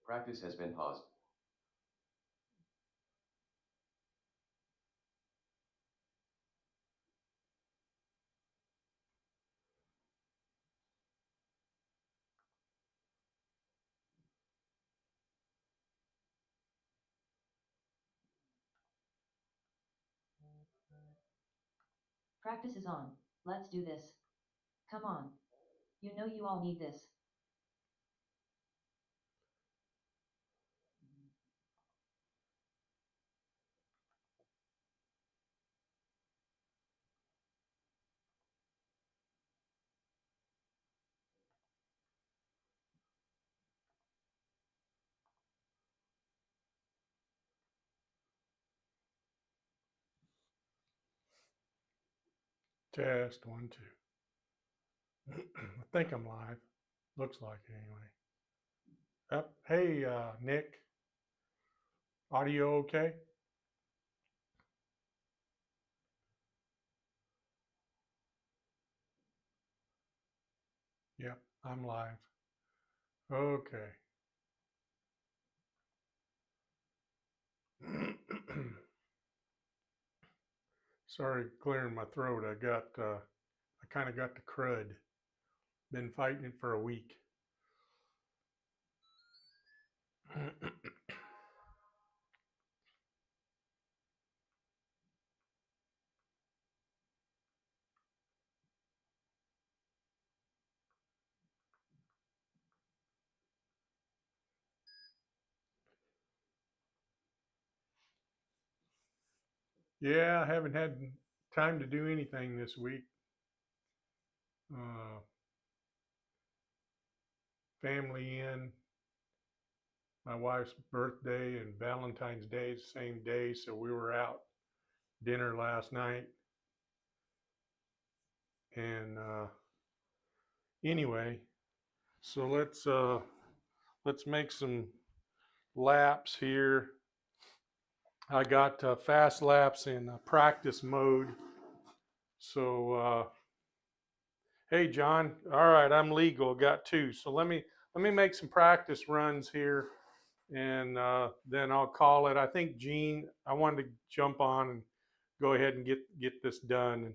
Practice has been paused. Practice is on. Let's do this. Come on. You know you all need this. Test 1, 2. I think I'm live. Looks like it anyway. Hey, Nick. Audio okay? Yep, I'm live. Okay. Sorry, clearing my throat. I kind of got the crud. Been fighting it for a week. Yeah, I haven't had time to do anything this week. Uh, family in. My wife's birthday and Valentine's Day is the same day, so we were out dinner last night. And anyway, so let's make some laps here. I got fast laps in practice mode. So hey John, all right, I'm legal. Got two. So let me make some practice runs here, and then I'll call it. I think Gene, I wanted to jump on and go ahead and get this done,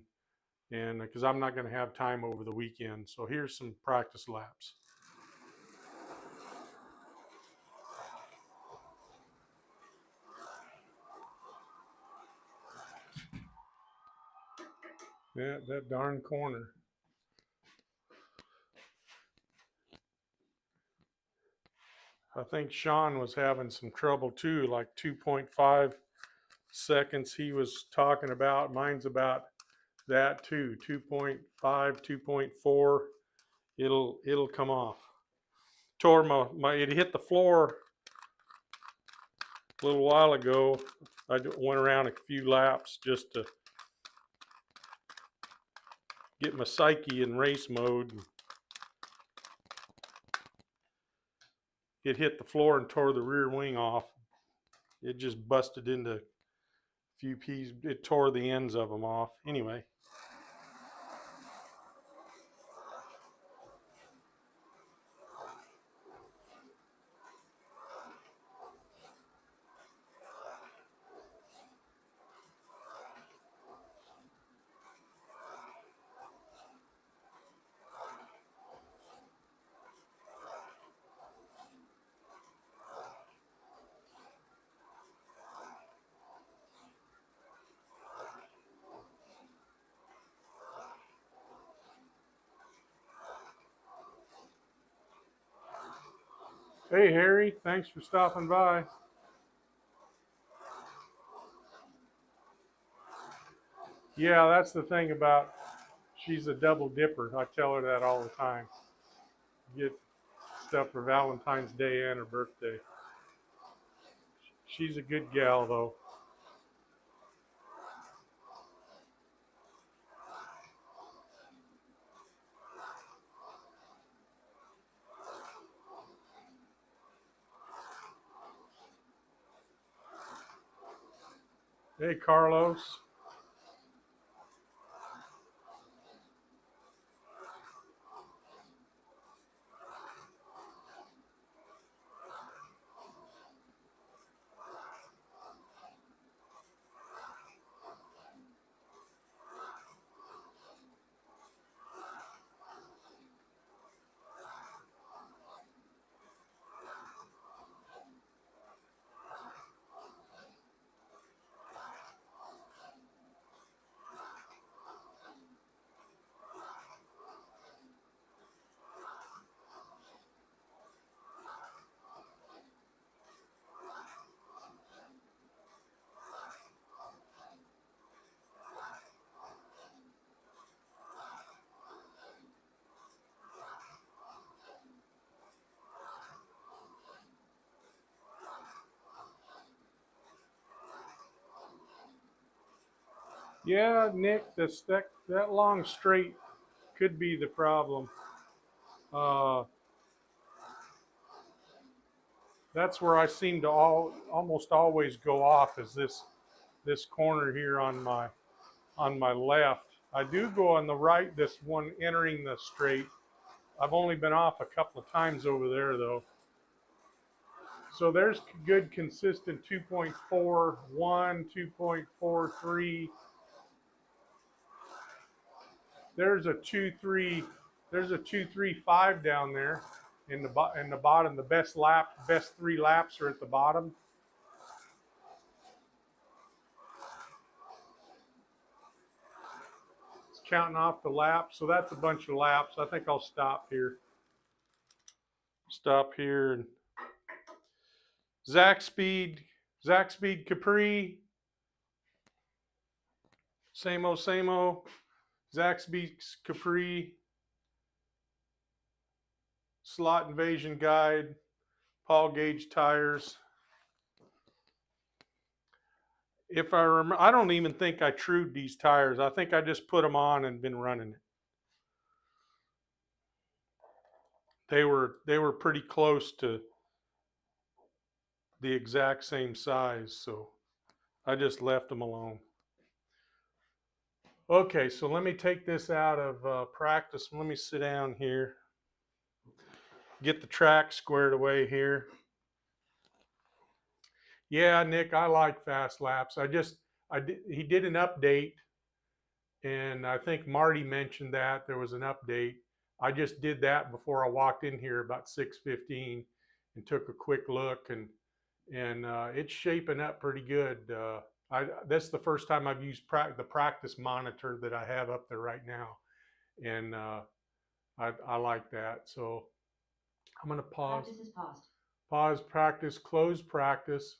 and because I'm not going to have time over the weekend. So here's some practice laps. Yeah, that darn corner. I think Sean was having some trouble too, like 2.5 seconds he was talking about. Mine's about that too, 2.5, 2.4. It'll come off. Tore it hit the floor a little while ago. I went around a few laps just to get my psyche in race mode. It hit the floor and tore the rear wing off. It just busted into a few pieces. It tore the ends of them off. Anyway. Hey Harry, thanks for stopping by. Yeah, that's the thing about she's a double dipper. I tell her that all the time. Get stuff for Valentine's Day and her birthday. She's a good gal though. Hey Carlos. Yeah, Nick, that long straight could be the problem. Uh, that's where I seem to almost always go off, is this corner here on my left. I do go on the right, this one entering the straight. I've only been off a couple of times over there though. So there's good consistent 2.41, 2.43. There's a 2.3. There's a 2.35 down there in the bottom. The best 3 laps are at the bottom. It's counting off the laps, so that's a bunch of laps. I think I'll stop here. Stop here and Zach Speed Capri. Same o, same o. Zach Speed Capri. Slot Invasion Guide. Paul Gauge tires. If I remember, I don't even think I trued these tires. I think I just put them on and been running it. They were pretty close to the exact same size, so I just left them alone. Okay, so let me take this out of practice. Let me sit down here, get the track squared away here. Yeah, Nick, I like fast laps. He did an update, and I think Marty mentioned that there was an update. I just did that before I walked in here about 6:15 and took a quick look, and it's shaping up pretty good. That's the first time I've used the practice monitor that I have up there right now, and I like that. So I'm going to pause. Practice is paused. Pause practice, close practice,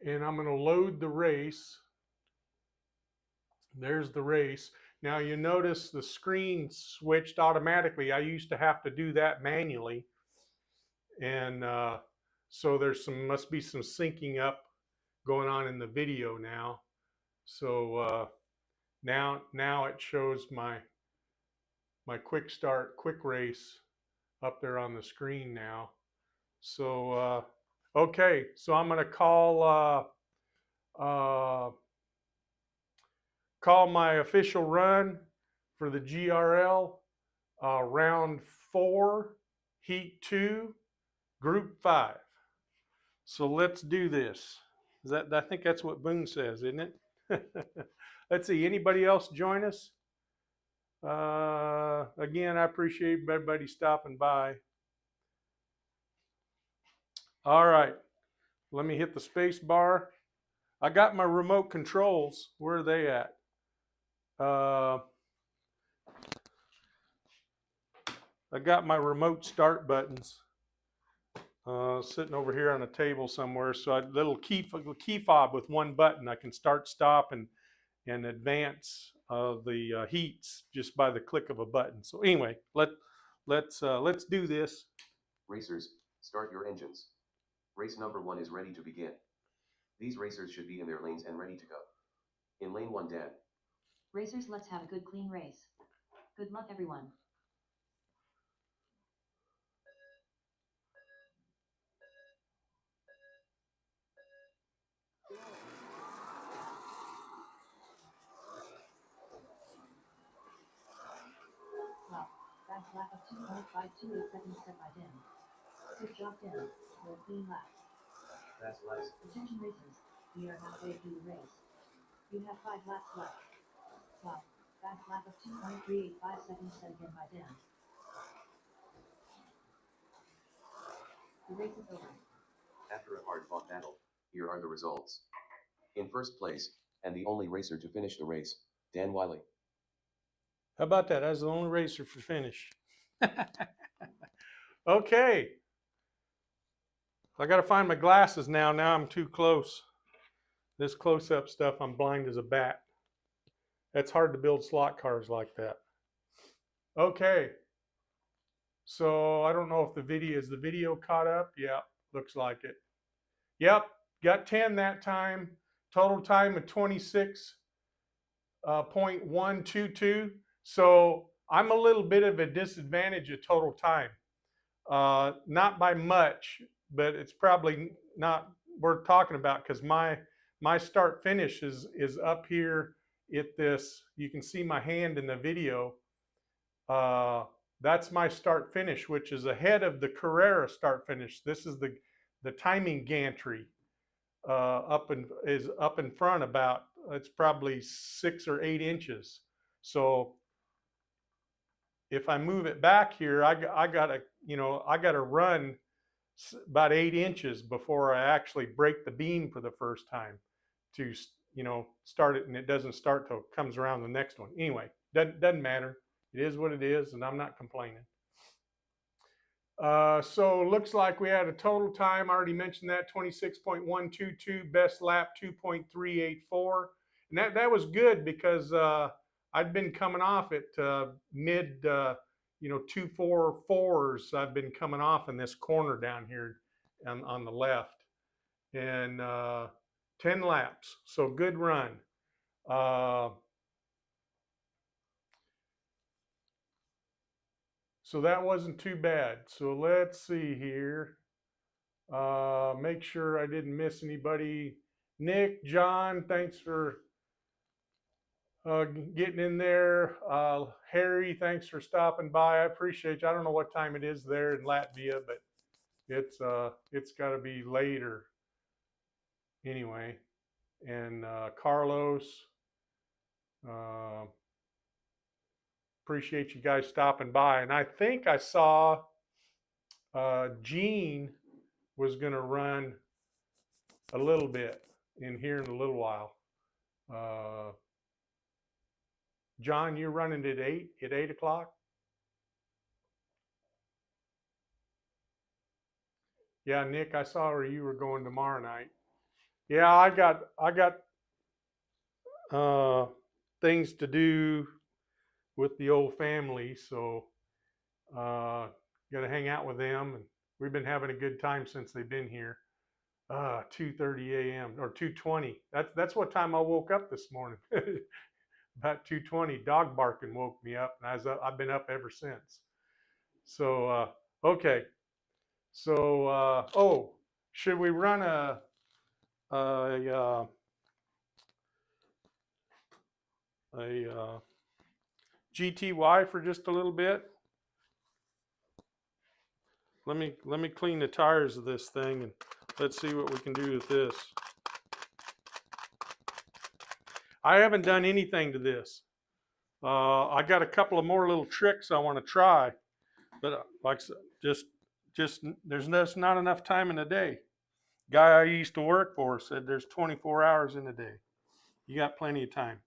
and I'm going to load the race. There's the race. Now you notice the screen switched automatically. I used to have to do that manually, and so there's must be some syncing up going on in the video now. So now it shows my quick race up there on the screen now. So okay, so I'm going to call my official run for the GRL, round 4, heat 2, group 5. So let's do this. I think that's what Boone says, isn't it? Let's see, anybody else join us? Again, I appreciate everybody stopping by. All right, let me hit the space bar. I got my remote controls. Where are they at? I got my remote start buttons sitting over here on a table somewhere. So a little key fob with one button. I can start, stop, and advance the heats just by the click of a button. So anyway, let's do this. Racers, start your engines. Race number 1 is ready to begin. These racers should be in their lanes and ready to go. In lane 1, Dan. Racers, let's have a good clean race. Good luck, everyone. Wow, fast lap of 2.528 seconds set by Dan. Good job, Dan. Your clean lap. Fast laps. Attention racers, we are halfway through the race. You have 5 laps left. Wow, fast lap of 2.385 seconds set again by Dan. The race is over. After a hard-fought battle, here are the results. In first place, and the only racer to finish the race, Dan Wiley. How about that? I was the only racer for finish. Okay. I got to find my glasses now. Now I'm too close. This close-up stuff, I'm blind as a bat. That's hard to build slot cars like that. Okay. So I don't know if is the video caught up? Yeah, looks like it. Yep, got 10 that time. Total time of 26.122. So I'm a little bit of a disadvantage at total time. Not by much, but it's probably not worth talking about because my start finish is up here at this. You can see my hand in the video. That's my start finish, which is ahead of the Carrera start finish. This is the timing gantry up in front about, it's probably 6 or 8 inches. So if I move it back here, I gotta run about 8 inches before I actually break the beam for the first time to start it, and it doesn't start till it comes around the next one. Anyway, doesn't matter. It is what it is, and I'm not complaining. So looks like we had a total time, I already mentioned that, 26.122, best lap 2.384. And that was good because I'd been coming off at mid 2.44s. I've been coming off in this corner down here on the left. And 10 laps, so good run. So that wasn't too bad. So let's see here. Make sure I didn't miss anybody. Nick, John, thanks for getting in there. Harry, thanks for stopping by. I appreciate you. I don't know what time it is there in Latvia, but it's got to be later anyway. And Carlos, appreciate you guys stopping by. And I think I saw Gene was going to run a little bit in here in a little while. John, you're running at 8 o'clock? Yeah, Nick, I saw where you were going tomorrow night. Yeah, I got things to do with the old family, so got to hang out with them, and we've been having a good time since they've been here. 2:30 a.m. or 2:20. That's what time I woke up this morning. About 2:20, dog barking woke me up, and I've been up ever since. So okay. So should we run a GTY for just a little bit? Let me clean the tires of this thing, and let's see what we can do with this. I haven't done anything to this. I got a couple of more little tricks I want to try, but like just there's just not enough time in a day. Guy I used to work for said there's 24 hours in a day. You got plenty of time.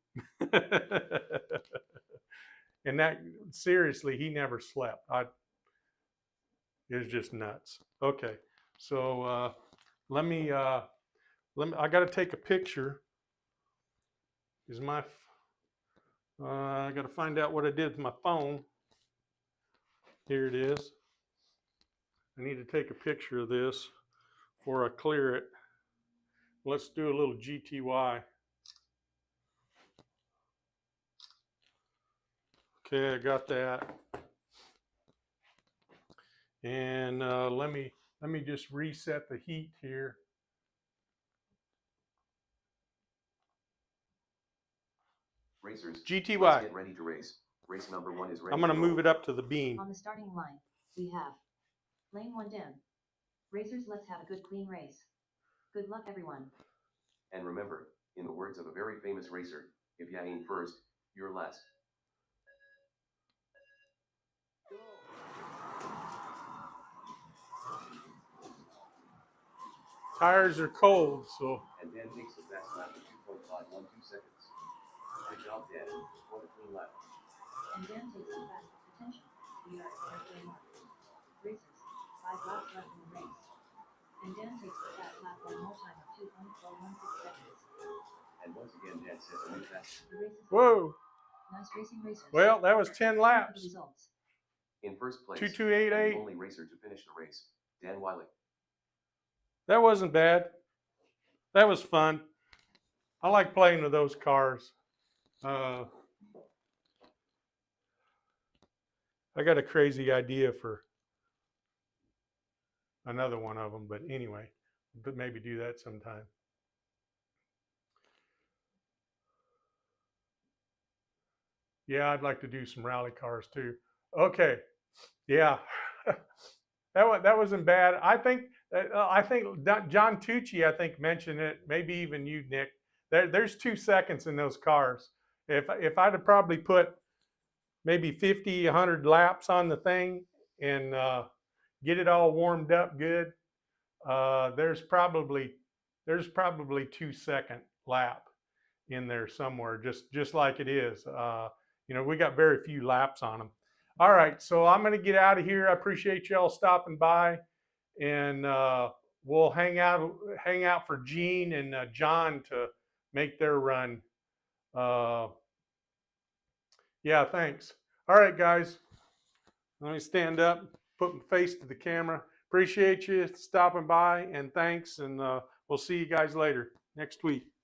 And that, seriously, he never slept. It was just nuts. Okay, so let me I got to take a picture. Is my I got to find out what I did with my phone. Here it is. I need to take a picture of this before I clear it. Let's do a little GTY. Okay, I got that. And let me just reset the heat here. Racers, GTY. let's get ready to race. Race number 1 is ready. I'm going to move it up to the beam. On the starting line, we have lane 1 dim. Racers, let's have a good clean race. Good luck, everyone. And remember, in the words of a very famous racer, if you ain't first, you're last. Tires are cold, so. And Dan takes the fast lap of 2.512 seconds. Good job, Dan. What a clean lap. And Dan takes the fast. Attention, we are at halfway mark. Racers, 5 laps left in the race. And Dan takes the fast lap one more time of 2.416 seconds. And once again, Dan sets a new fast. The race is Whoa. Nice racing, racers. Well, that was 10 laps. Results. In first place, 2288. the only racer to finish the race, Dan Wiley. That wasn't bad. That was fun. I like playing with those cars. I got a crazy idea for another one of them, but anyway, but maybe do that sometime. Yeah, I'd like to do some rally cars too. Okay, yeah, that wasn't bad. I think John Tucci mentioned it. Maybe even you, Nick. There's 2 seconds in those cars. If I'd have probably put maybe 50, 100 laps on the thing and get it all warmed up good, there's probably 2-second lap in there somewhere, just like it is. We got very few laps on them. All right, so I'm going to get out of here. I appreciate y'all stopping by, and we'll hang out for Gene and John to make their run. Yeah, thanks. All right, guys. Let me stand up, put my face to the camera. Appreciate you stopping by, and thanks, and we'll see you guys later next week.